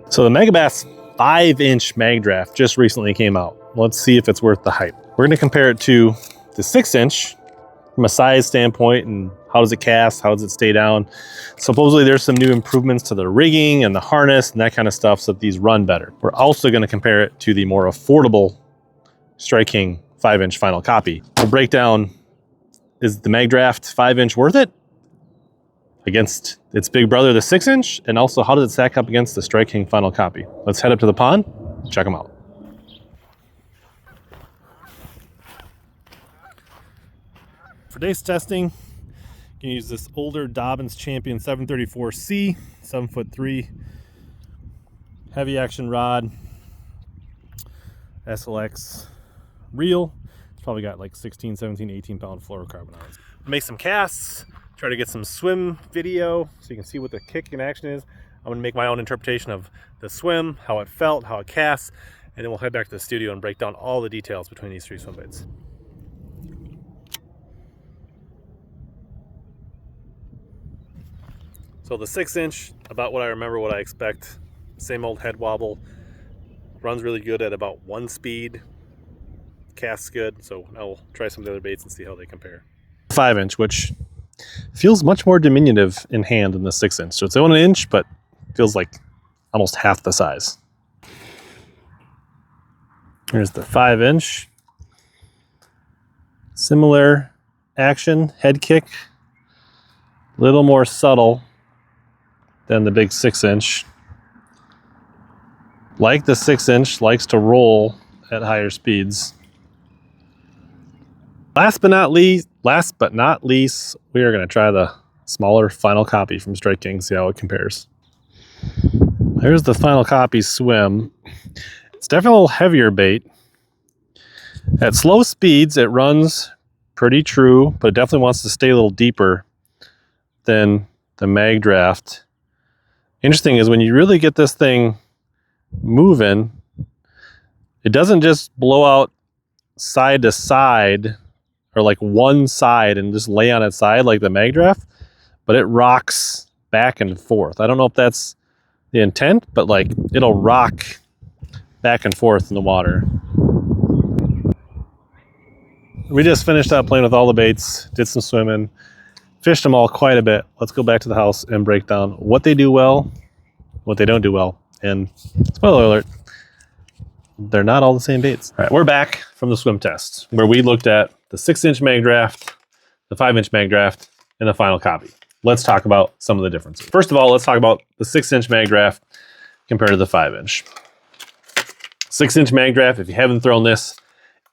So the Megabass 5-inch Magdraft just recently came out. Let's see if it's worth the hype. We're going to compare it to the 6-inch from a size standpoint and how does it cast, how does it stay down. Supposedly there's some new improvements to the rigging and the harness and that kind of stuff so that these run better. We're also going to compare it to the more affordable Strike King 5-inch final copy. We'll break down, is the Magdraft 5-inch worth it against its big brother, the 6-inch, and also how does it stack up against the Strike King final copy. Let's head up to the pond, check them out. For today's testing, you can use this older Dobbins Champion 734C, 7'3", heavy action rod, SLX reel. It's probably got like 16, 17, 18 pound fluorocarbon on it. Make some casts, try to get some swim video so you can see what the kick in action is. I'm gonna make my own interpretation of the swim, how it felt, how it casts, and then we'll head back to the studio and break down all the details between these three swim baits. So the 6-inch, about what I remember, what I expect. Same old head wobble. Runs really good at about 1 speed. Casts good, so I'll try some of the other baits and see how they compare. 5-inch, which feels much more diminutive in hand than the 6-inch. So it's only 1 inch, but feels like almost half the size. Here's the 5-inch. Similar action, head kick. A little more subtle than the big 6-inch. Like the 6-inch, likes to roll at higher speeds. Last but not least, we are going to try the smaller final copy from Strike King, see how it compares. There's the final copy swim. It's definitely a little heavier bait. At slow speeds, it runs pretty true, but it definitely wants to stay a little deeper than the Magdraft. Interesting is when you really get this thing moving, it doesn't just blow out side to side or like one side and just lay on its side like the Magdraft, but it rocks back and forth. I don't know if that's the intent, but like it'll rock back and forth in the water. We just finished up playing with all the baits, did some swimming, fished them all quite a bit. Let's go back to the house and break down what they do well, what they don't do well. And spoiler alert, they're not all the same baits. All right, we're back from the swim test where we looked at the 6-inch Magdraft, the 5-inch Magdraft, and the final copy. Let's talk about some of the differences. First of all, let's talk about the 6-inch Magdraft compared to the 5-inch. 6-inch Magdraft, if you haven't thrown this,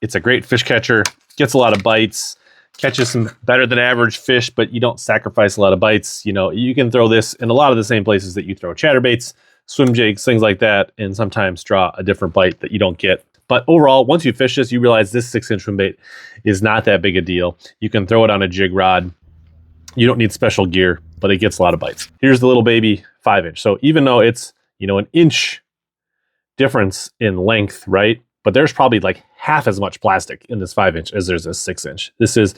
it's a great fish catcher, gets a lot of bites, catches some better than average fish, but you don't sacrifice a lot of bites. You know, you can throw this in a lot of the same places that you throw chatterbaits, swim jigs, things like that, and sometimes draw a different bite that you don't get. But overall, once you fish this, you realize this 6-inch swim bait is not that big a deal. You can throw it on a jig rod. You don't need special gear, but it gets a lot of bites. Here's the little baby 5-inch. So even though it's, you know, 1 inch difference in length, right? But there's probably like half as much plastic in this 5-inch as there's a 6-inch. This is,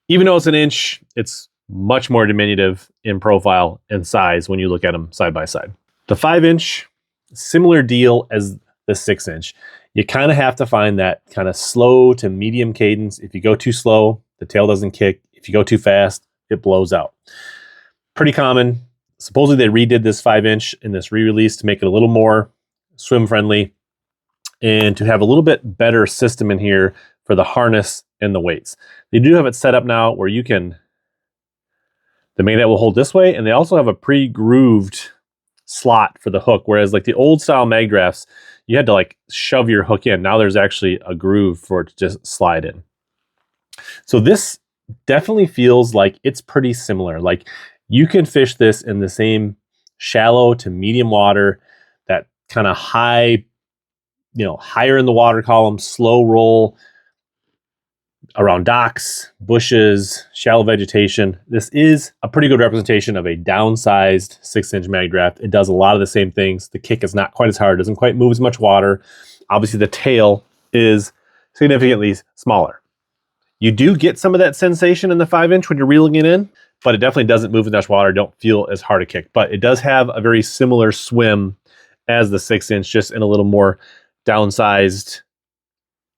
even though it's 1 inch, it's much more diminutive in profile and size when you look at them side by side. The 5-inch, similar deal as the 6-inch. You kind of have to find that kind of slow to medium cadence. If you go too slow, the tail doesn't kick. If you go too fast, it blows out. Pretty common. Supposedly they redid this 5-inch in this re-release to make it a little more swim friendly and to have a little bit better system in here for the harness and the weights. They do have it set up now where you can, the magnet will hold this way, and they also have a pre-grooved slot for the hook, whereas like the old style Magdrafts, you had to like shove your hook in. Now there's actually a groove for it to just slide in. So this definitely feels like it's pretty similar. Like you can fish this in the same shallow to medium water, that kind of high, you know, higher in the water column, slow roll around docks, bushes, shallow vegetation. This is a pretty good representation of a downsized 6-inch Magdraft. It does a lot of the same things. The kick is not quite as hard, doesn't quite move as much water. Obviously the tail is significantly smaller. You do get some of that sensation in the 5-inch when you're reeling it in, but it definitely doesn't move as much water, don't feel as hard a kick. But it does have a very similar swim as the 6-inch, just in a little more downsized,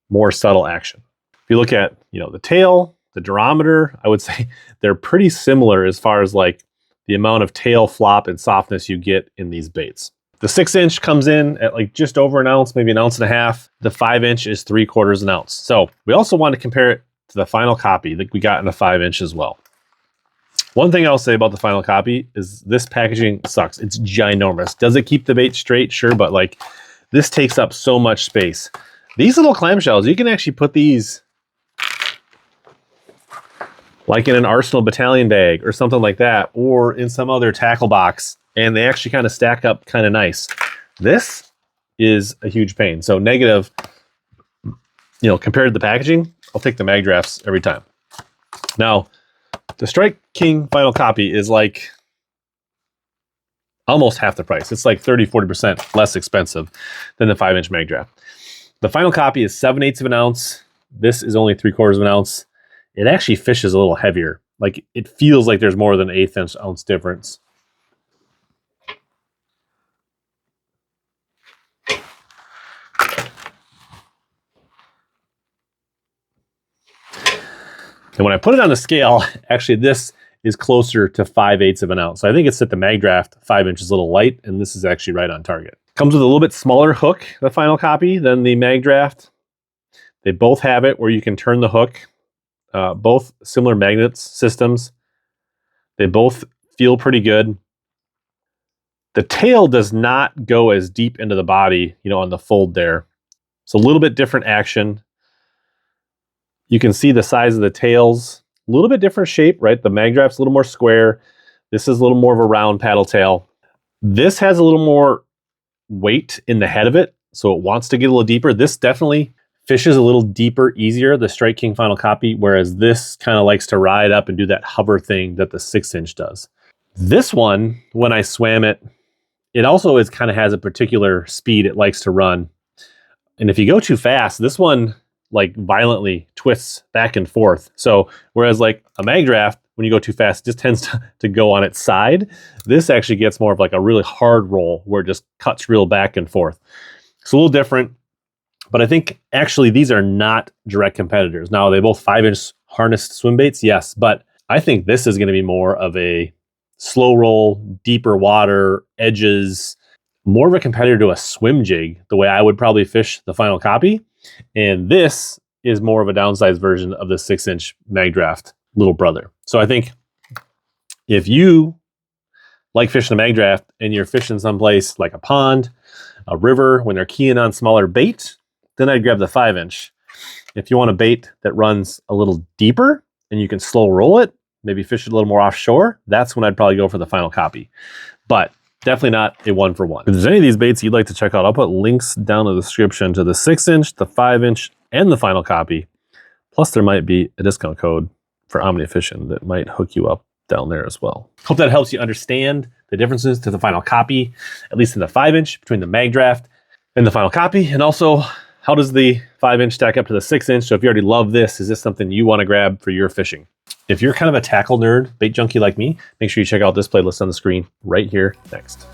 more subtle action. If you look at, you know, the tail, the durometer, I would say they're pretty similar as far as like the amount of tail flop and softness you get in these baits. The 6-inch comes in at like just over an ounce, maybe an ounce and a half. The 5-inch is 3/4 an ounce. So we also want to compare it to the final copy that we got in a 5-inch as well. One thing I'll say about the final copy is this packaging sucks. It's ginormous. Does it keep the bait straight? Sure, but like this takes up so much space. These little clamshells, you can actually put these like in an Arsenal battalion bag or something like that, or in some other tackle box, and they actually kind of stack up kind of nice. This is a huge pain. So negative, you know, compared to the packaging, I'll take the Magdrafts every time. Now, the Strike King final copy is like almost half the price. It's like 30-40% less expensive than the 5-inch Magdraft. The final copy is 7/8 of an ounce. This is only 3/4 of an ounce. It actually fishes a little heavier. Like it feels like there's more than an 1/8 ounce difference. And when I put it on the scale, actually this is closer to 5/8 of an ounce. So I think it's that the Magdraft 5-inch is a little light, and this is actually right on target. Comes with a little bit smaller hook, the final copy, than the Magdraft. They both have it where you can turn the hook. Both similar magnets systems. They both feel pretty good. The tail does not go as deep into the body, you know, on the fold there. It's a little bit different action. You can see the size of the tails, a little bit different shape, right? The Magdraft's a little more square. This is a little more of a round paddle tail. This has a little more weight in the head of it, so it wants to get a little deeper. This definitely fishes a little deeper, easier, the Strike King final copy, whereas this kind of likes to ride up and do that hover thing that the 6-inch does. This one, when I swam it, it also is kind of has a particular speed it likes to run. And if you go too fast, this one like violently twists back and forth. So whereas like a Magdraft, when you go too fast, it just tends to go on its side. This actually gets more of like a really hard roll where it just cuts real back and forth. It's a little different. But I think actually these are not direct competitors. Now, are they both 5-inch harnessed Swimbaits? Yes, but I think this is going to be more of a slow roll, deeper water, edges, more of a competitor to a swim jig, the way I would probably fish the final copy. And this is more of a downsized version of the 6-inch Magdraft little brother. So I think if you like fishing a Magdraft and you're fishing someplace like a pond, a river, when they're keying on smaller bait, then I'd grab the 5-inch. If you want a bait that runs a little deeper and you can slow roll it, maybe fish it a little more offshore, that's when I'd probably go for the final copy. But definitely not a 1-for-1. If there's any of these baits you'd like to check out, I'll put links down in the description to the 6-inch, the 5-inch, and the final copy. Plus there might be a discount code for Omnia Fishing that might hook you up down there as well. Hope that helps you understand the differences to the final copy, at least in the 5-inch, between the Magdraft and the final copy, and also how does the 5-inch stack up to the 6-inch? So if you already love this, is this something you want to grab for your fishing? If you're kind of a tackle nerd, bait junkie like me, make sure you check out this playlist on the screen right here next.